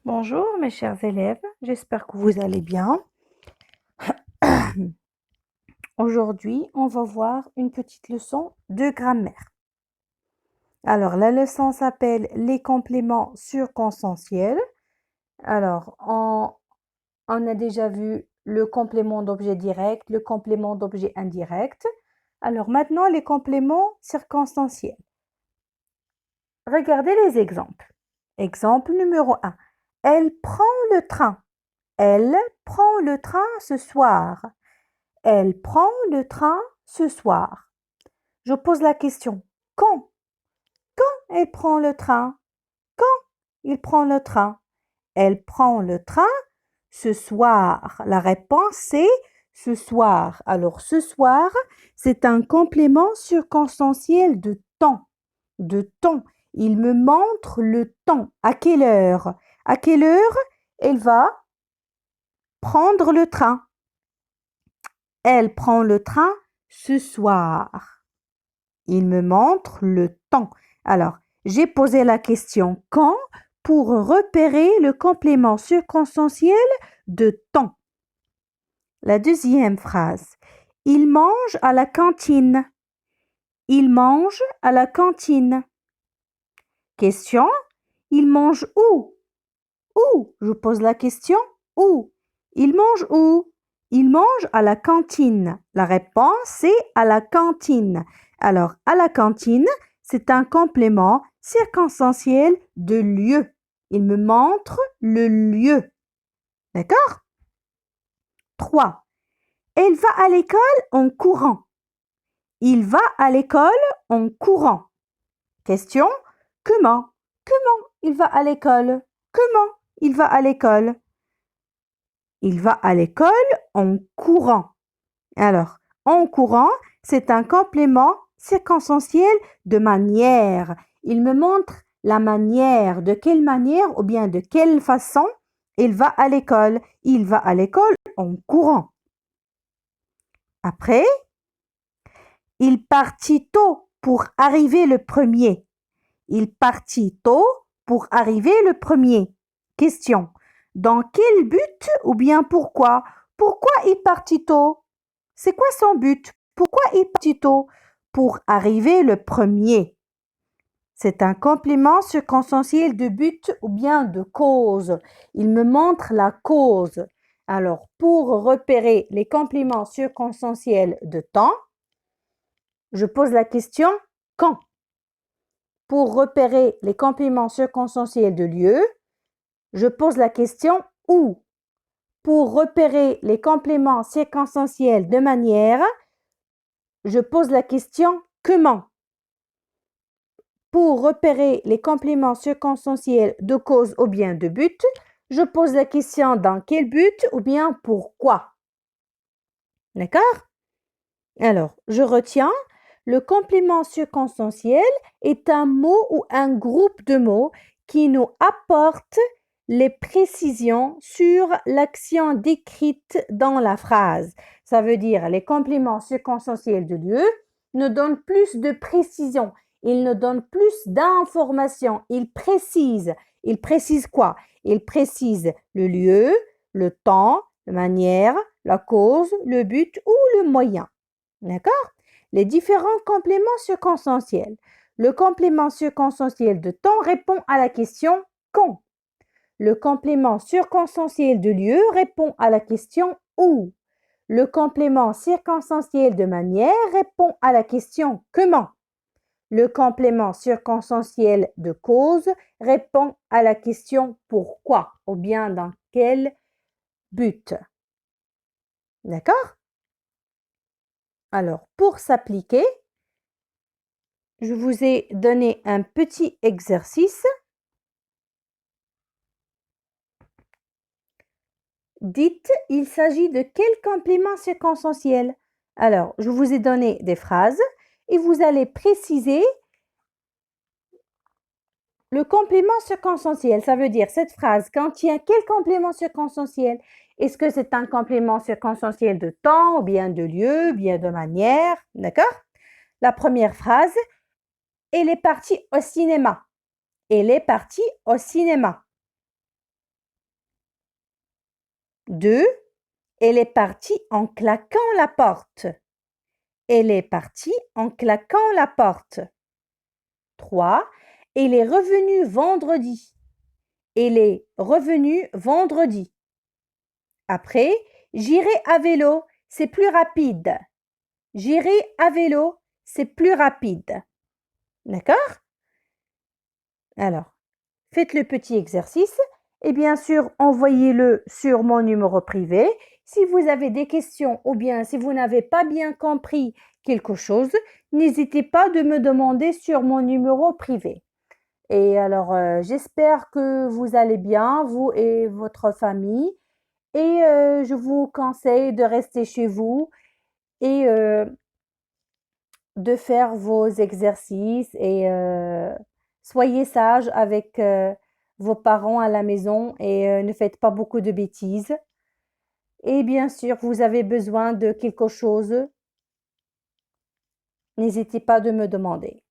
Bonjour mes chers élèves, j'espère que vous allez bien. Aujourd'hui, on va voir une petite leçon de grammaire. Alors, la leçon s'appelle les compléments circonstanciels. Alors, on a déjà vu le complément d'objet direct, le complément d'objet indirect. Alors maintenant, les compléments circonstanciels. Regardez les exemples. Exemple numéro 1. Elle prend le train. Elle prend le train ce soir. Elle prend le train ce soir. Je pose la question. Quand? Quand elle prend le train? Quand il prend le train? Elle prend le train ce soir. La réponse est ce soir. Alors ce soir, c'est un complément circonstanciel de temps. De temps. Il me montre le temps. À quelle heure? À quelle heure elle va prendre le train? Elle prend le train ce soir. Il me montre le temps. Alors, j'ai posé la question quand pour repérer le complément circonstanciel de temps. La deuxième phrase. Il mange à la cantine. Il mange à la cantine. Question. Il mange où? Où? Je pose la question. Où? Il mange où? Il mange à la cantine. La réponse est à la cantine. Alors, à la cantine, c'est un complément circonstanciel de lieu. Il me montre le lieu. D'accord? 3. Elle va à l'école en courant. Il va à l'école en courant. Question. Comment? Comment il va à l'école? Comment il va à l'école? Il va à l'école en courant. Alors, en courant, c'est un complément circonstanciel de manière. Il me montre la manière, de quelle manière ou bien de quelle façon il va à l'école. Il va à l'école en courant. Après, il partit tôt pour arriver le premier. Il partit tôt pour arriver le premier. Question. Dans quel but ou bien pourquoi? Pourquoi il partit tôt? C'est quoi son but? Pourquoi il partit tôt? Pour arriver le premier. C'est un complément circonstanciel de but ou bien de cause. Il me montre la cause. Alors, pour repérer les compléments circonstanciels de temps, je pose la question quand? Pour repérer les compléments circonstanciels de lieu, je pose la question où? Pour repérer les compléments circonstanciels de manière, je pose la question comment? Pour repérer les compléments circonstanciels de cause ou bien de but, je pose la question dans quel but ou bien pourquoi. D'accord? Alors, je retiens, le complément circonstanciel est un mot ou un groupe de mots qui nous apporte les précisions sur l'action décrite dans la phrase. Ça veut dire les compléments circonstanciels de lieu nous donnent plus de précision. Ils nous donnent plus d'informations. Ils précisent. Ils précisent quoi? Ils précisent le lieu, le temps, la manière, la cause, le but ou le moyen. D'accord? Les différents compléments circonstanciels. Le complément circonstanciel de temps répond à la question quand. Le complément circonstanciel de lieu répond à la question où. Le complément circonstanciel de manière répond à la question comment. Le complément circonstanciel de cause répond à la question pourquoi ou bien dans quel but. D'accord? Alors, pour s'appliquer, je vous ai donné un petit exercice. Dites, il s'agit de quel complément circonstanciel? Alors, je vous ai donné des phrases et vous allez préciser le complément circonstanciel. Ça veut dire cette phrase contient quel complément circonstanciel? Est-ce que c'est un complément circonstanciel de temps ou bien de lieu, bien de manière? D'accord? La première phrase, elle est partie au cinéma. Elle est partie au cinéma. 2. Elle est partie en claquant la porte. Elle est partie en claquant la porte. 3. Elle est revenue vendredi. Elle est revenue vendredi. Après, j'irai à vélo, c'est plus rapide. J'irai à vélo, c'est plus rapide. D'accord? Alors, faites le petit exercice et bien sûr, envoyez-le sur mon numéro privé. Si vous avez des questions ou bien si vous n'avez pas bien compris quelque chose, n'hésitez pas de me demander sur mon numéro privé. Et alors, j'espère que vous allez bien, vous et votre famille. Et je vous conseille de rester chez vous et de faire vos exercices et soyez sages avec vos parents à la maison et ne faites pas beaucoup de bêtises. Et bien sûr, vous avez besoin de quelque chose, n'hésitez pas de me demander.